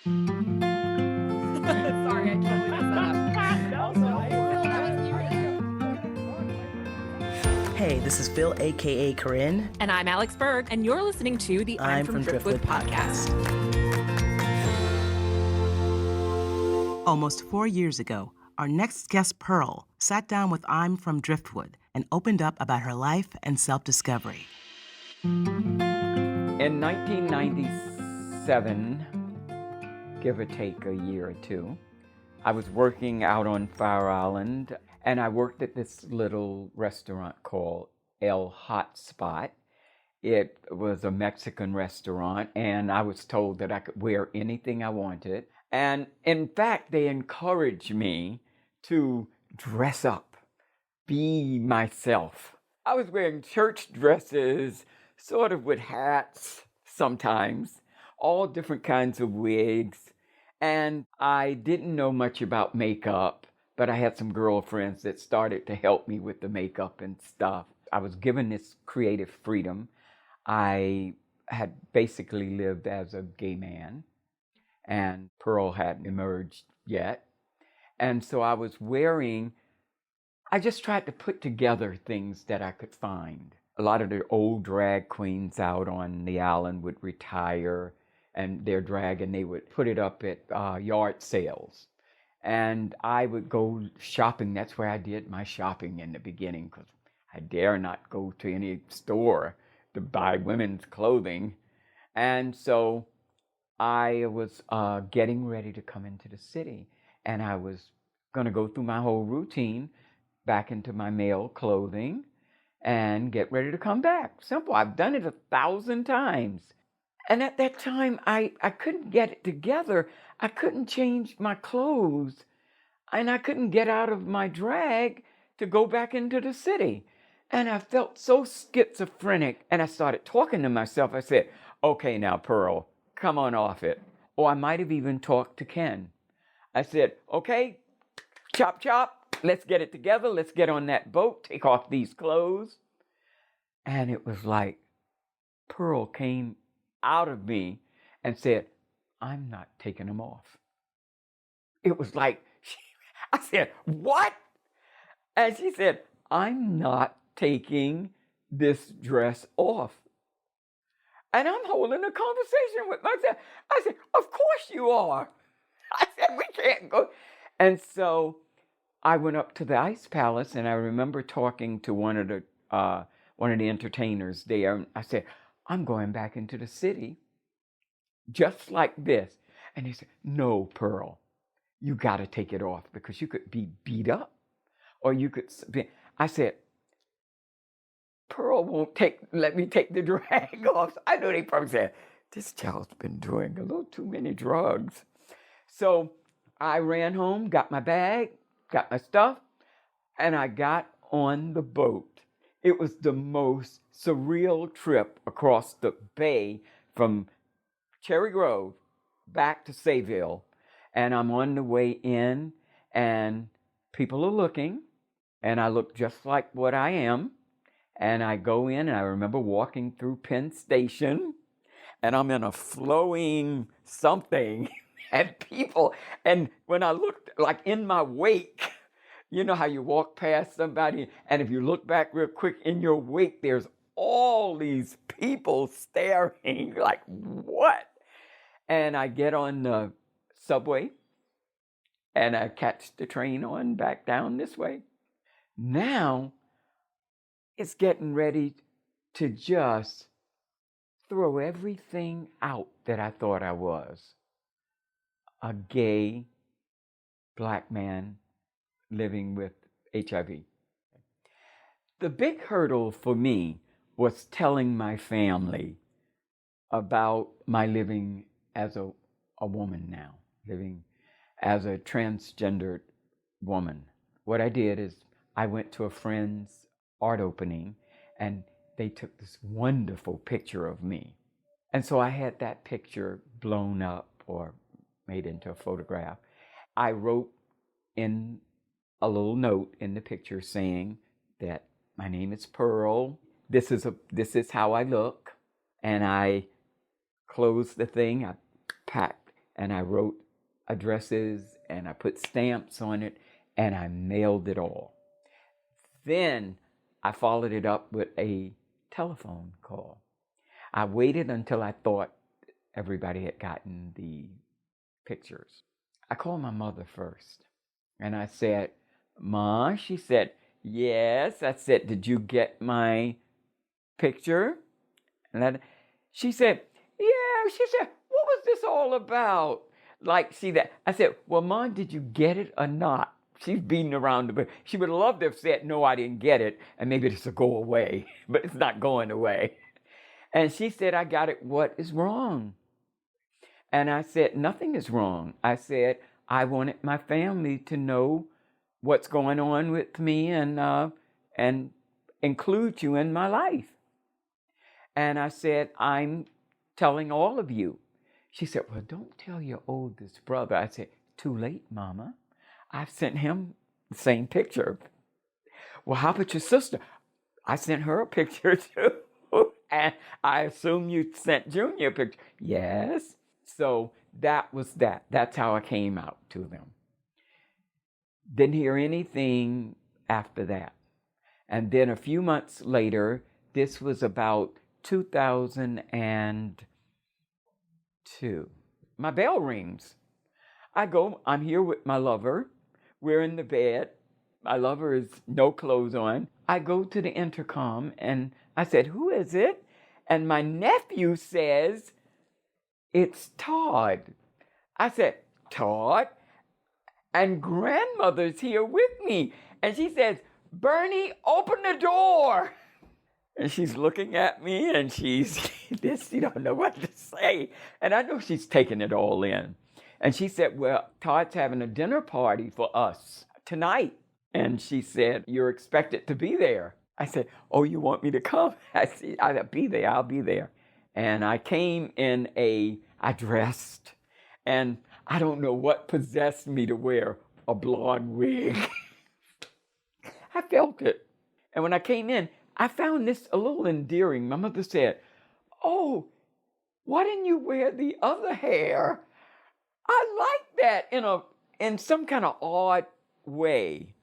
Sorry, I totally messed that up. Hey, this is Phil, aka Corinne. And I'm Alex Berg, and you're listening to the I'm from Driftwood podcast. Almost 4 years ago, our next guest, Pearl, sat down with I'm from Driftwood and opened up about her life and self-discovery. In 1997, give or take a year or two, I was working out on Fire Island, and I worked at this little restaurant called El Hot Spot. It was a Mexican restaurant, and I was told that I could wear anything I wanted. And in fact, they encouraged me to dress up, be myself. I was wearing church dresses, sort of with hats sometimes, all different kinds of wigs. And I didn't know much about makeup, but I had some girlfriends that started to help me with the makeup and stuff. I was given this creative freedom. I had basically lived as a gay man, and Pearl hadn't emerged yet. And so I just tried to put together things that I could find. A lot of the old drag queens out on the island would retire and their drag, and they would put it up at yard sales. And I would go shopping. That's where I did my shopping in the beginning, because I dare not go to any store to buy women's clothing. And so I was getting ready to come into the city, and I was going to go through my whole routine back into my male clothing and get ready to come back. Simple. I've done it 1,000 times. And at that time, I couldn't get it together. I couldn't change my clothes, and I couldn't get out of my drag to go back into the city. And I felt so schizophrenic, and I started talking to myself. I said, okay, now, Pearl, come on off it. Or I might have even talked to Ken. I said, okay, chop, chop, let's get it together. Let's get on that boat, take off these clothes. And it was like Pearl came out of me and said, I'm not taking them off. It was like, I said, what? And she said, I'm not taking this dress off. And I'm holding a conversation with myself. I said, of course you are. I said, we can't go. And so I went up to the Ice Palace, and I remember talking to one of the entertainers there. And I said, I'm going back into the city just like this. And he said, no, Pearl, you got to take it off, because you could be beat up, or you could be. I said, Pearl won't let me take the drag off. I know they probably said, this child's been doing a little too many drugs. So I ran home, got my bag, got my stuff, and I got on the boat. It was the most surreal trip across the bay from Cherry Grove back to Sayville. And I'm on the way in, and people are looking, and I look just like what I am. And I go in, and I remember walking through Penn Station, and I'm in a flowing something, and people, and when I looked, like in my wake, you know how you walk past somebody, and if you look back real quick, in your wake, there's all these people staring, like, what? And I get on the subway, and I catch the train on back down this way. Now, it's getting ready to just throw everything out that I thought I was. A gay black man living with HIV. The big hurdle for me was telling my family about my living as a woman now, living as a transgendered woman. What I did is I went to a friend's art opening, and they took this wonderful picture of me. And so I had that picture blown up or made into a photograph. I wrote in a little note in the picture saying that my name is Pearl. This is how I look. And I closed the thing, I packed, and I wrote addresses and I put stamps on it and I mailed it all. Then I followed it up with a telephone call. I waited until I thought everybody had gotten the pictures. I called my mother first and I said, "Ma," she said, "Yes." I said, "Did you get my picture?" And she said, "Yeah." She said, "What was this all about?" Like, see that. I said, "Well, Mom, did you get it or not?" She's beating around the bush. She would have loved to have said, "No, I didn't get it," and maybe this will go away, but it's not going away. And she said, "I got it. What is wrong?" And I said, "Nothing is wrong." I said, "I wanted my family to know what's going on with me and include you in my life." And I said, "I'm telling all of you." She said, "Well, don't tell your oldest brother." I said, "Too late, Mama. I've sent him the same picture." "Well, how about your sister?" "I sent her a picture too." "And I assume you sent Junior a picture." "Yes." So that was that. That's how I came out to them. Didn't hear anything after that. And then a few months later, this was about 2002. My bell rings. I'm here with my lover. We're in the bed. My lover is no clothes on. I go to the intercom and I said, "Who is it?" And my nephew says, "It's Todd." I said, "Todd?" And grandmother's here with me. And she says, "Bernie, open the door." And she's looking at me and she don't know what to say. And I know she's taking it all in. And she said, "Well, Todd's having a dinner party for us tonight." And she said, "You're expected to be there." I said, "Oh, you want me to come?" I said, "I'll be there. And I came I dressed, and I don't know what possessed me to wear a blonde wig. I felt it. And when I came in, I found this a little endearing. My mother said, "Oh, why didn't you wear the other hair?" I like that in some kind of odd way.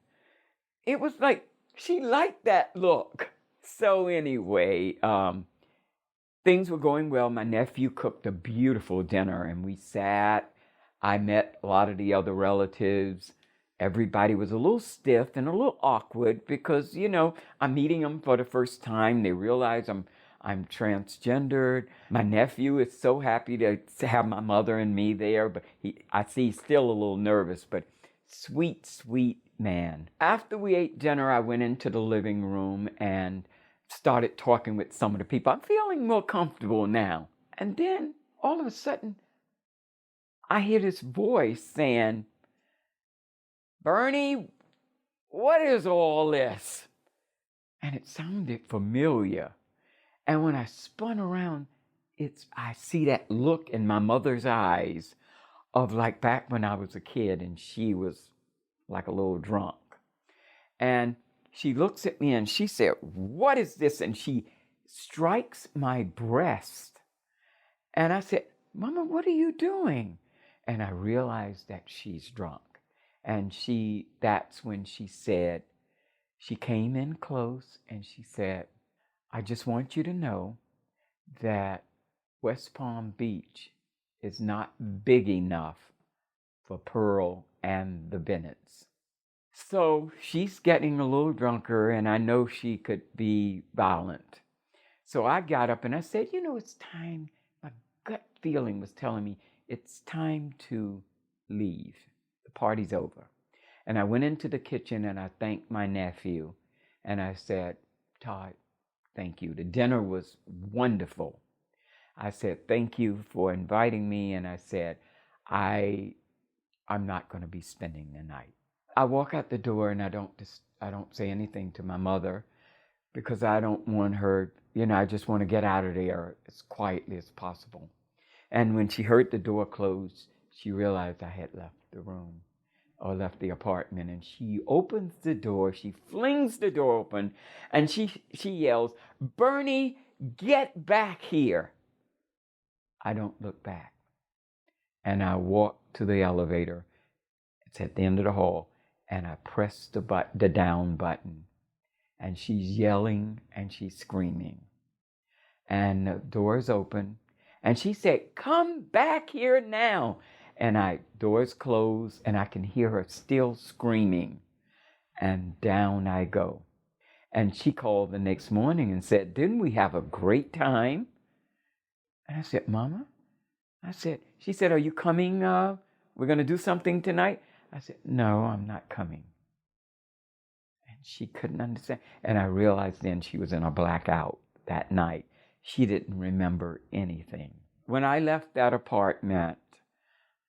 It was like she liked that look. So anyway, things were going well. My nephew cooked a beautiful dinner and we sat. I met a lot of the other relatives. Everybody was a little stiff and a little awkward because, I'm meeting them for the first time. They realize I'm transgendered. My nephew is so happy to have my mother and me there, but I see he's still a little nervous, but sweet, sweet man. After we ate dinner, I went into the living room and started talking with some of the people. I'm feeling more comfortable now. And then all of a sudden, I hear this voice saying, "Bernie, what is all this?" And it sounded familiar. And when I spun around, I see that look in my mother's eyes of like back when I was a kid and she was like a little drunk. And she looks at me and she said, "What is this?" And she strikes my breast. And I said, "Mama, what are you doing?" And I realized that she's drunk. And that's when she came in close and she said, "I just want you to know that West Palm Beach is not big enough for Pearl and the Bennetts." So she's getting a little drunker and I know she could be violent. So I got up and I said, "It's time." My gut feeling was telling me it's time to leave. The party's over. And I went into the kitchen and I thanked my nephew. And I said, "Todd, thank you. The dinner was wonderful." I said, "Thank you for inviting me." And I said, I'm not going to be spending the night. I walk out the door and I don't say anything to my mother because I don't want her, I just want to get out of there as quietly as possible. And when she heard the door close, she realized I had left the room or left the apartment. And she opens the door, she flings the door open and she yells, "Bernie, get back here." I don't look back. And I walked to the elevator. It's at the end of the hall. And I pressed the down button. And she's yelling and she's screaming. And the doors open. And she said, "Come back here now." And doors close and I can hear her still screaming. And down I go. And she called the next morning and said, "Didn't we have a great time?" And I said, "Mama?" She said, "Are you coming? We're going to do something tonight?" I said, "No, I'm not coming." And she couldn't understand. And I realized then she was in a blackout that night. She didn't remember anything. When I left that apartment,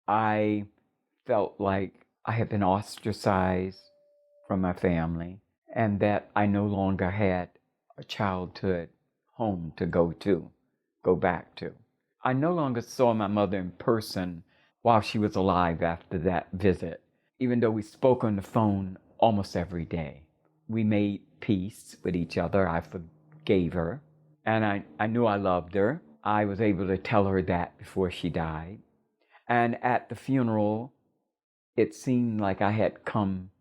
I felt like I had been ostracized from my family and that I no longer had a childhood home to go back to. I no longer saw my mother in person while she was alive after that visit, even though we spoke on the phone almost every day. We made peace with each other. I forgave her, and I knew I loved her. I was able to tell her that before she died. And at the funeral, it seemed like I had come,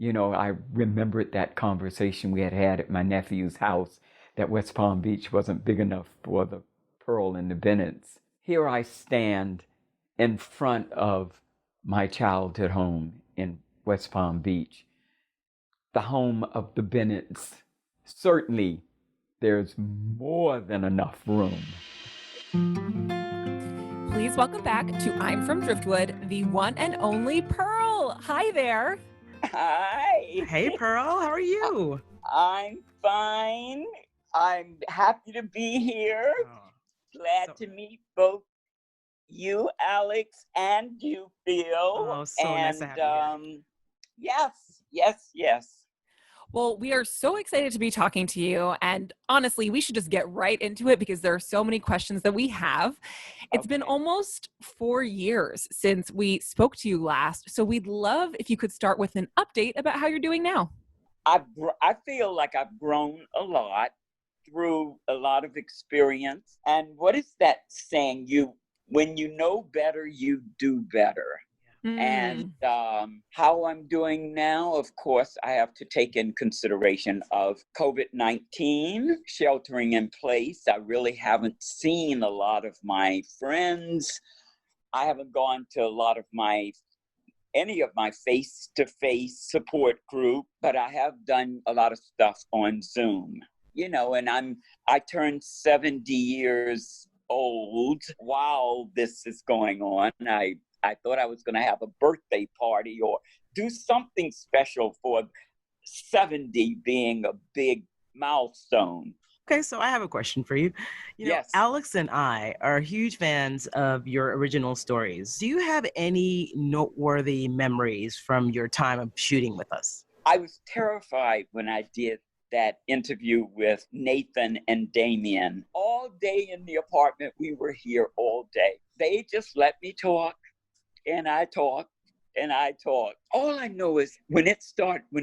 I remembered that conversation we had had at my nephew's house, that West Palm Beach wasn't big enough for the Pearl and the Bennetts. Here I stand in front of my childhood home in West Palm Beach, the home of the Bennetts. Certainly, there's more than enough room. Please welcome back to I'm from Driftwood, the one and only Pearl. Hi there. Hi. Hey, Pearl, how are you? I'm fine. I'm happy to be here. Glad to meet both you, Alex, and you, Phil. Oh, so nice to have you here. Yes. Well, we are so excited to be talking to you. And honestly, we should just get right into it because there are so many questions that we have. It's been almost 4 years since we spoke to you last. So we'd love if you could start with an update about how you're doing now. I feel like I've grown a lot through a lot of experience. And what is that saying? When you know better, you do better. And how I'm doing now, of course, I have to take in consideration of COVID-19, sheltering in place. I really haven't seen a lot of my friends. I haven't gone to a lot of any of my face-to-face support group, but I have done a lot of stuff on Zoom. And I turned 70 years old while this is going on. I thought I was going to have a birthday party or do something special for 70 being a big milestone. Okay, so I have a question for you. Yes. Alex and I are huge fans of your original stories. Do you have any noteworthy memories from your time of shooting with us? I was terrified when I did that interview with Nathan and Damien. All day in the apartment, we were here all day. They just let me talk. And I talk. All I know is when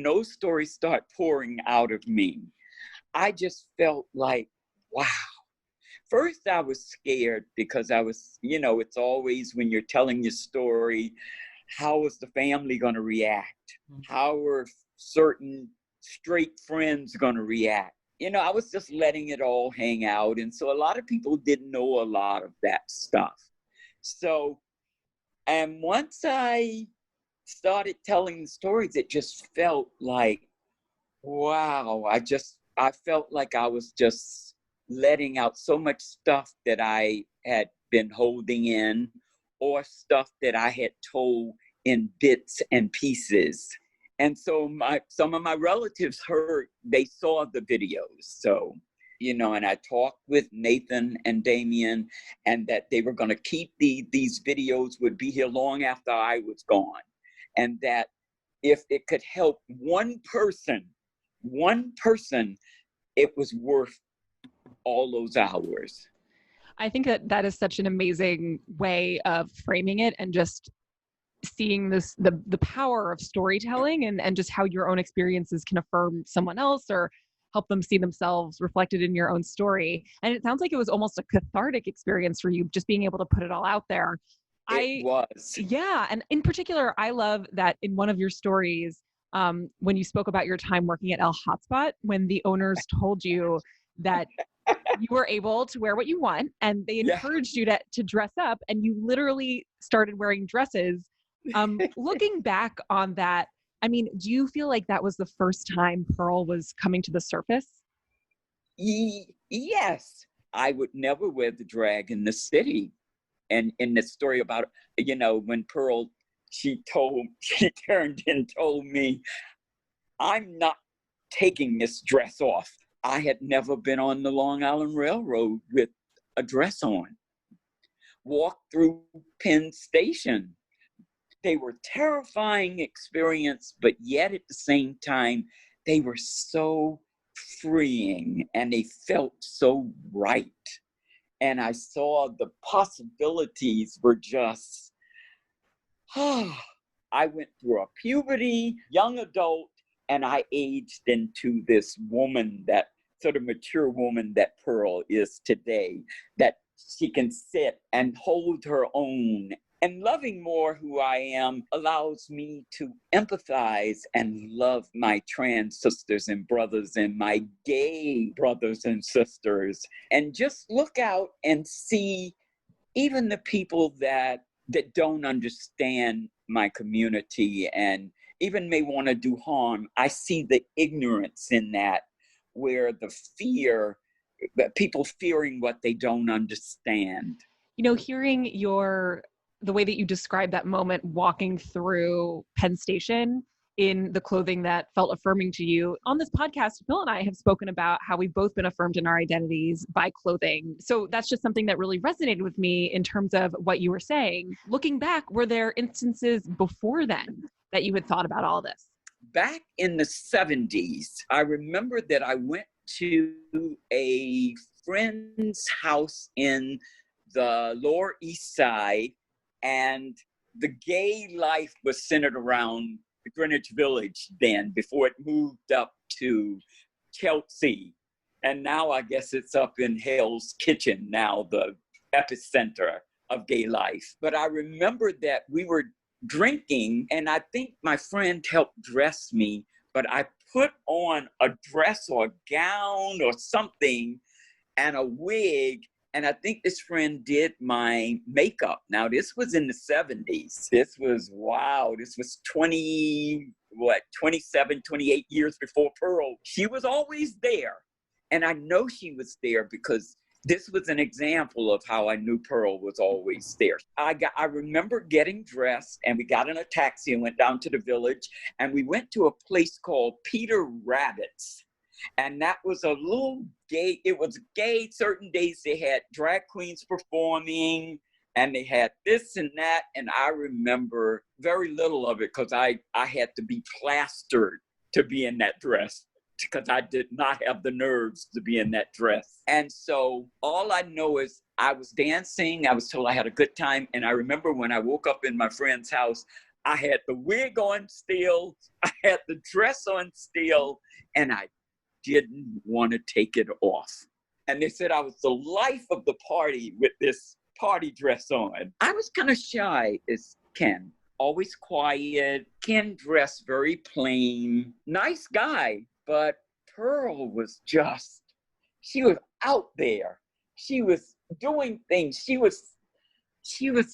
those stories start pouring out of me, I just felt like, wow. First, I was scared because I was, it's always when you're telling your story, how is the family going to react? How are certain straight friends going to react? I was just letting it all hang out. And so a lot of people didn't know a lot of that stuff. And once I started telling the stories, it just felt like, wow, I felt like I was just letting out so much stuff that I had been holding in or stuff that I had told in bits and pieces. And so some of my relatives they saw the videos. So, and I talked with Nathan and Damien, and that they were going to keep these videos would be here long after I was gone. And that if it could help one person, it was worth all those hours. I think that is such an amazing way of framing it and just seeing the power of storytelling and just how your own experiences can affirm someone else or help them see themselves reflected in your own story. And it sounds like it was almost a cathartic experience for you, just being able to put it all out there. It was. Yeah. And in particular, I love that in one of your stories, when you spoke about your time working at El Hotspot, when the owners told you that you were able to wear what you want and they Yeah. encouraged you to dress up, and you literally started wearing dresses. Looking back on that, I mean, do you feel like that was the first time Pearl was coming to the surface? Yes. I would never wear the drag in the city. And in the story about, when Pearl, she turned and told me, I'm not taking this dress off. I had never been on the Long Island Railroad with a dress on. Walked through Penn Station. They were terrifying experience, but yet at the same time, they were so freeing and they felt so right. And I saw the possibilities were just, I went through a puberty, young adult, and I aged into this woman, that sort of mature woman that Pearl is today, that she can sit and hold her own. And loving more who I am allows me to empathize and love my trans sisters and brothers and my gay brothers and sisters, and just look out and see even the people that don't understand my community and even may want to do harm. I see the ignorance in that, where the fear, people fearing what they don't understand. Hearing the way that you described that moment walking through Penn Station in the clothing that felt affirming to you. On this podcast, Bill and I have spoken about how we've both been affirmed in our identities by clothing. So that's just something that really resonated with me in terms of what you were saying. Looking back, were there instances before then that you had thought about all this? Back in the 70s, I remember that I went to a friend's house in the Lower East Side, and the gay life was centered around Greenwich Village then, before it moved up to Chelsea. And now I guess it's up in Hell's Kitchen, now the epicenter of gay life. But I remember that we were drinking, and I think my friend helped dress me, but I put on a dress or a gown or something and a wig. And I think this friend did my makeup. Now, this was in the 70s. This was 27, 28 years before Pearl. She was always there. And I know she was there because this was an example of how I knew Pearl was always there. I remember getting dressed, and we got in a taxi and went down to the village, and we went to a place called Peter Rabbit's. And that was a little gay, it was gay. Certain days they had drag queens performing, and they had this and that. And I remember very little of it because I had to be plastered to be in that dress, because I did not have the nerves to be in that dress. And so all I know is I was dancing. I was told I had a good time. And I remember when I woke up in my friend's house, I had the wig on still, I had the dress on still, and I didn't want to take it off. And they said I was the life of the party with this party dress on. I was kind of shy as Ken, always quiet. Ken dressed very plain, nice guy, but Pearl was she was out there. She was doing things. She was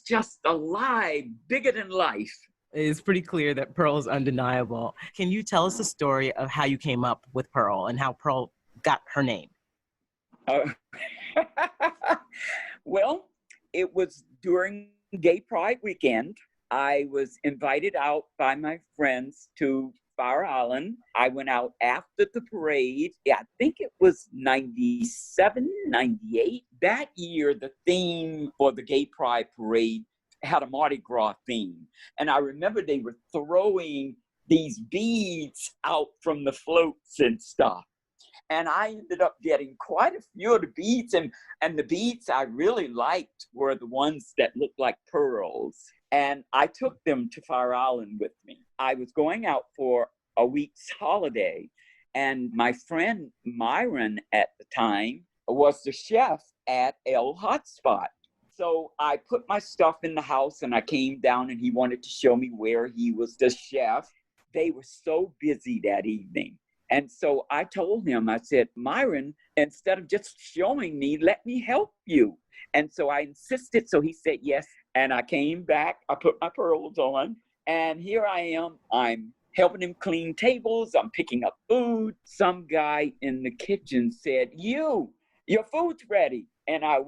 just alive, bigger than life. It's pretty clear that Pearl is undeniable. Can you tell us the story of how you came up with Pearl and how Pearl got her name? Well, it was during Gay Pride weekend. I was invited out by my friends to Fire Island. I went out after the parade. Yeah, I think it was 97, 98. That year, the theme for the Gay Pride parade had a Mardi Gras theme. And I remember they were throwing these beads out from the floats and stuff. And I ended up getting quite a few of the beads. And the beads I really liked were the ones that looked like pearls. And I took them to Fire Island with me. I was going out for a week's holiday. And my friend Myron at the time was the chef at El Hotspot. So I put my stuff in the house and I came down and he wanted to show me where he was the chef. They were so busy that evening. And so I told him, I said, Myron, instead of just showing me, let me help you. And so I insisted. So he said yes. And I came back. I put my pearls on. And here I am. I'm helping him clean tables. I'm picking up food. Some guy in the kitchen said, your food's ready. And I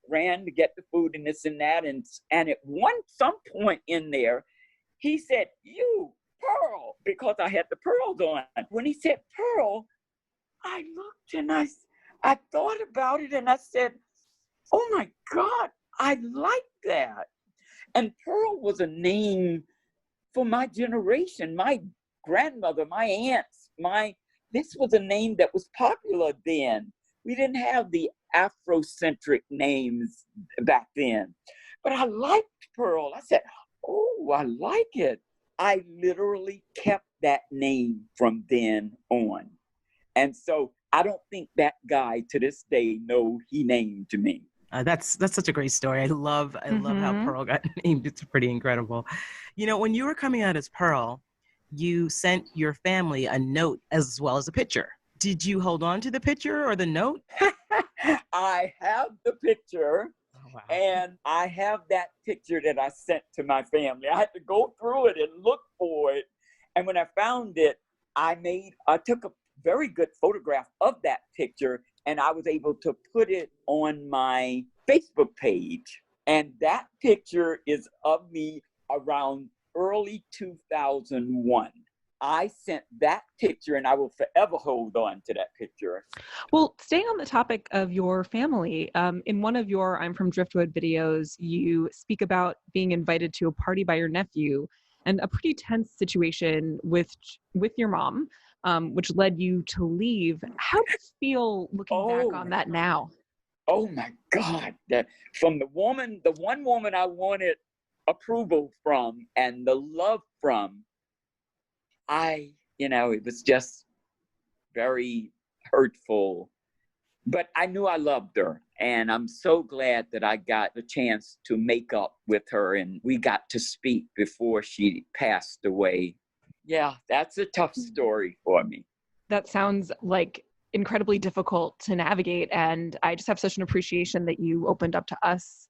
ran to get the food and this and that. And at some point in there, he said, you, Pearl, because I had the pearls on. When he said Pearl, I looked and I thought about it and I said, oh my God, I like that. And Pearl was a name for my generation, my grandmother, my aunts, this was a name that was popular then. We didn't have the Afrocentric names back then. But I liked Pearl. I said, oh, I like it. I literally kept that name from then on. And so I don't think that guy to this day know he named me. That's such a great story. I love how Pearl got named. It's pretty incredible. You know, when you were coming out as Pearl, you sent your family a note as well as a picture. Did you hold on to the picture or the note? I have the picture. Oh, wow. And I have that picture that I sent to my family. I had to go through it and look for it. And when I found it, I took a very good photograph of that picture and I was able to put it on my Facebook page. And that picture is of me around early 2001. I sent that picture and I will forever hold on to that picture. Well, staying on the topic of your family, in one of your I'm from Driftwood videos, you speak about being invited to a party by your nephew and a pretty tense situation with your mom, which led you to leave. How do you feel looking back on that now? Oh my God. From the one woman I wanted approval from and the love from, it was just very hurtful, but I knew I loved her. And I'm so glad that I got the chance to make up with her and we got to speak before she passed away. Yeah, that's a tough story for me. That sounds like incredibly difficult to navigate. And I just have such an appreciation that you opened up to us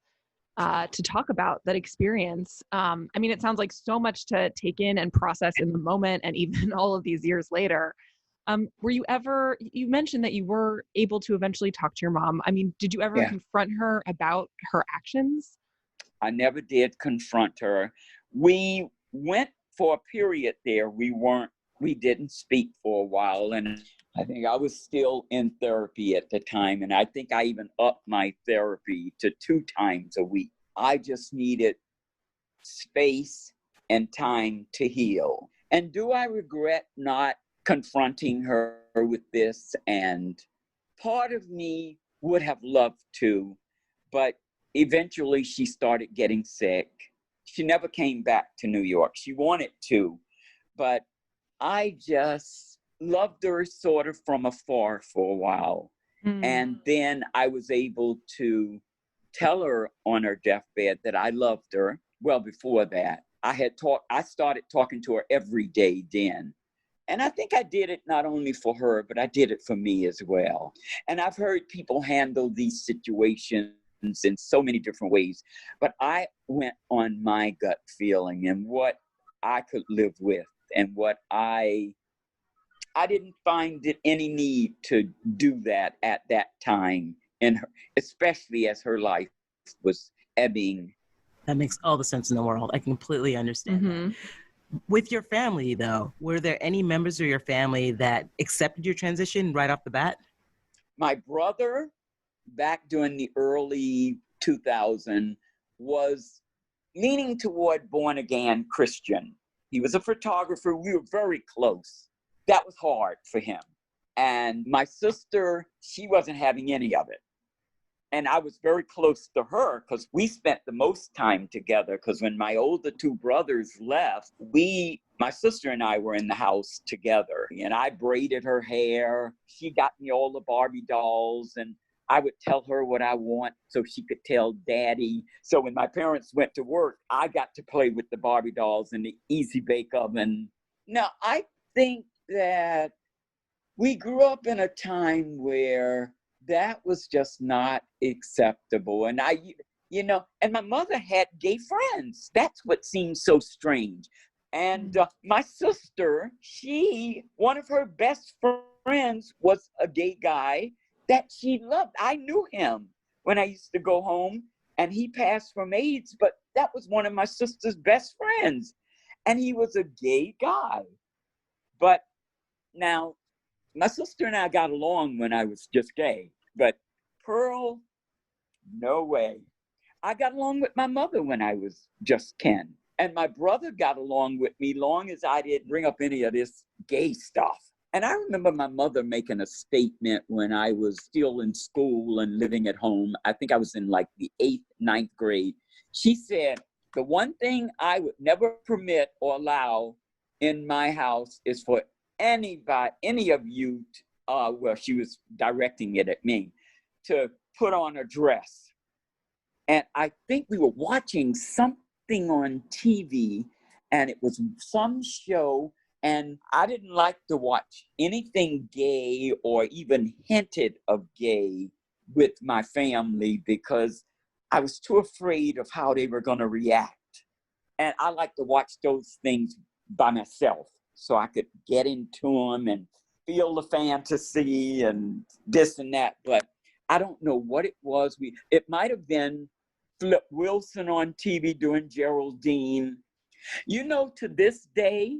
to talk about that experience. I mean, it sounds like so much to take in and process in the moment and even all of these years later. You mentioned that you were able to eventually talk to your mom. I mean, did you ever confront her about her actions? I never did confront her. We went for a period there. We didn't speak for a while. And I think I was still in therapy at the time. And I think I even upped my therapy to 2 times a week. I just needed space and time to heal. And do I regret not confronting her with this? And part of me would have loved to, but eventually she started getting sick. She never came back to New York. She wanted to, but I just loved her sort of from afar for a while. And then I was able to tell her on her deathbed that I loved her. Well, before that, I started talking to her every day then. And I think I did it not only for her, but I did it for me as well. And I've heard people handle these situations in so many different ways, but I went on my gut feeling and what I could live with and what I didn't find it any need to do that at that time, especially as her life was ebbing. That makes all the sense in the world. I completely understand that. With your family, though, were there any members of your family that accepted your transition right off the bat? My brother, back during the early 2000s, was leaning toward born-again Christian. He was a photographer. We were very close. That was hard for him. And my sister, she wasn't having any of it. And I was very close to her because we spent the most time together. Because when my older 2 brothers left, my sister and I were in the house together. And I braided her hair. She got me all the Barbie dolls. And I would tell her what I want so she could tell daddy. So when my parents went to work, I got to play with the Barbie dolls and the Easy Bake Oven. Now, I think that we grew up in a time where that was just not acceptable. And and my mother had gay friends. That's what seems so strange. And my sister, one of her best friends was a gay guy that she loved. I knew him when I used to go home, and he passed from AIDS, but that was one of my sister's best friends. And he was a gay guy. But now, my sister and I got along when I was just gay, but Pearl, no way. I got along with my mother when I was just Ken. And my brother got along with me long as I didn't bring up any of this gay stuff. And I remember my mother making a statement when I was still in school and living at home. I think I was in like the 8th, 9th grade. She said, the one thing I would never permit or allow in my house is for any of you, well, she was directing it at me, to put on a dress. And I think we were watching something on TV, and it was some show, and I didn't like to watch anything gay or even hinted of gay with my family because I was too afraid of how they were going to react. And I like to watch those things by myself so I could get into them and feel the fantasy and this and that. But I don't know what it was. It might have been Flip Wilson on TV doing Geraldine. To this day,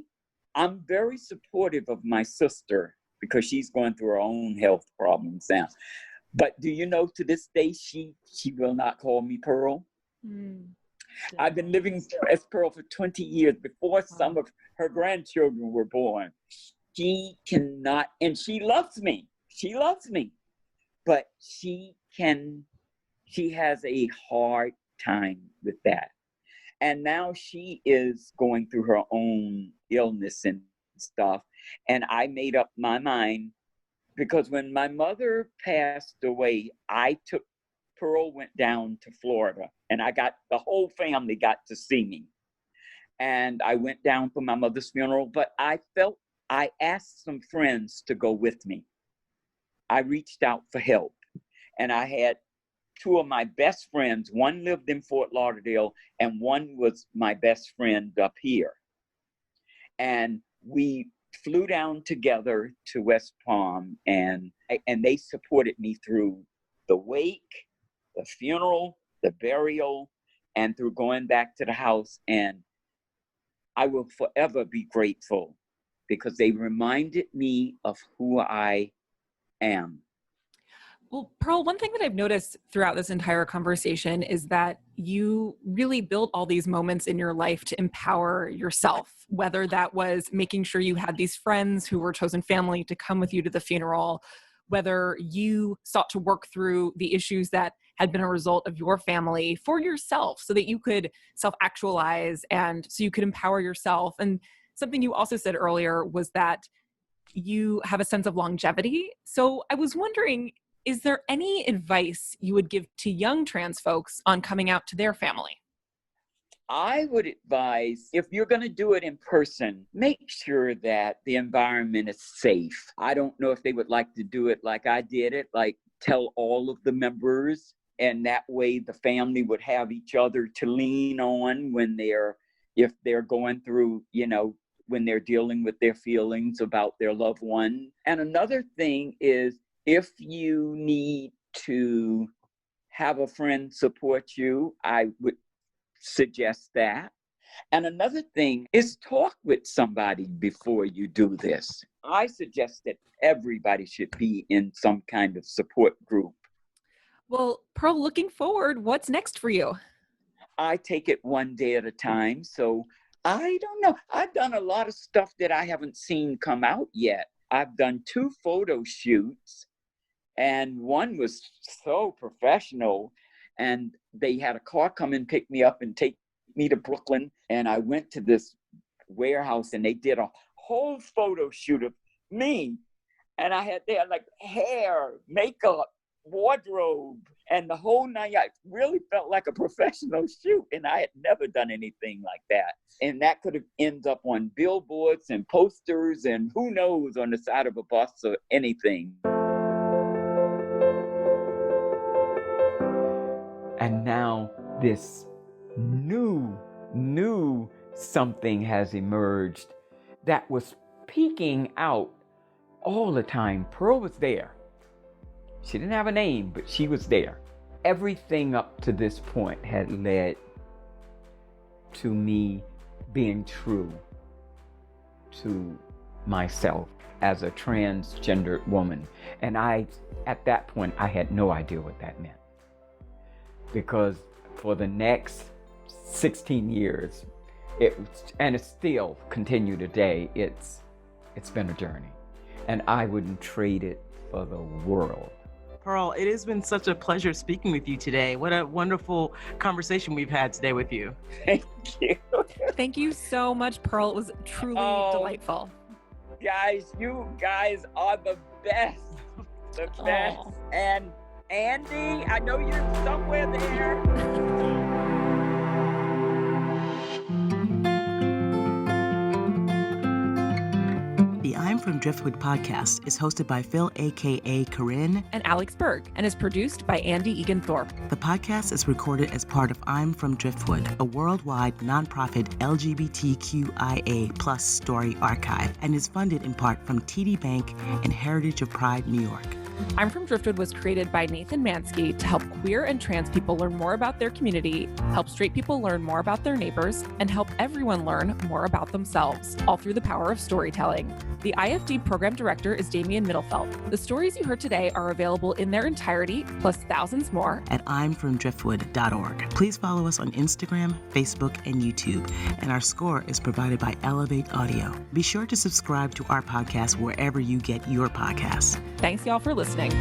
I'm very supportive of my sister because she's going through her own health problems now. But do you know, to this day, she will not call me Pearl? I've been living as Pearl for 20 years before some of her grandchildren were born. She cannot, and she loves me. She loves me. But she has a hard time with that. And now she is going through her own illness and stuff. And I made up my mind because when my mother passed away, Pearl went down to Florida, and the whole family got to see me. And I went down for my mother's funeral, but I asked some friends to go with me. I reached out for help, and I had two of my best friends. One lived in Fort Lauderdale, and one was my best friend up here. And we flew down together to West Palm, and they supported me through the wake, the funeral, the burial, and through going back to the house. And I will forever be grateful because they reminded me of who I am. Well, Pearl, one thing that I've noticed throughout this entire conversation is that you really built all these moments in your life to empower yourself, whether that was making sure you had these friends who were chosen family to come with you to the funeral, whether you sought to work through the issues that had been a result of your family for yourself so that you could self-actualize and so you could empower yourself. And something you also said earlier was that you have a sense of longevity. So I was wondering, is there any advice you would give to young trans folks on coming out to their family? I would advise, if you're going to do it in person, make sure that the environment is safe. I don't know if they would like to do it like I did it, like tell all of the members, and that way the family would have each other to lean on if they're going through, when they're dealing with their feelings about their loved one. And another thing is, if you need to have a friend support you, I would suggest that. And another thing is talk with somebody before you do this. I suggest that everybody should be in some kind of support group. Well, Pearl, looking forward, what's next for you? I take it one day at a time. So I don't know. I've done a lot of stuff that I haven't seen come out yet. I've done 2 photo shoots. And one was so professional, and they had a car come and pick me up and take me to Brooklyn. And I went to this warehouse, and they did a whole photo shoot of me. And they had like hair, makeup, wardrobe and the whole nine. I really felt like a professional shoot, and I had never done anything like that. And that could have ended up on billboards and posters and who knows, on the side of a bus or anything. And now this new something has emerged that was peeking out all the time. Pearl was there. She didn't have a name, but she was there. Everything up to this point had led to me being true to myself as a transgendered woman. And at that point, I had no idea what that meant. Because for the next 16 years, and it's still continue today, it's been a journey. And I wouldn't trade it for the world. Pearl, it has been such a pleasure speaking with you today. What a wonderful conversation we've had today with you. Thank you. Thank you so much, Pearl. It was truly delightful. Guys, you guys are the best. The best. Aww. And Andy, I know you're somewhere there. The I'm from Driftwood podcast is hosted by Phil, a.k.a. Corinne, and Alex Berg, and is produced by Andy Egan Thorpe. The podcast is recorded as part of I'm from Driftwood, a worldwide nonprofit LGBTQIA plus story archive, and is funded in part from TD Bank and Heritage of Pride, New York. I'm from Driftwood was created by Nathan Mansky to help queer and trans people learn more about their community, help straight people learn more about their neighbors, and help everyone learn more about themselves, all through the power of storytelling. The IFD program director is Damian Middlefelt. The stories you heard today are available in their entirety, plus thousands more, at imfromdriftwood.org. Please follow us on Instagram, Facebook, and YouTube. And our score is provided by Elevate Audio. Be sure to subscribe to our podcast wherever you get your podcasts. Thanks, y'all, for listening.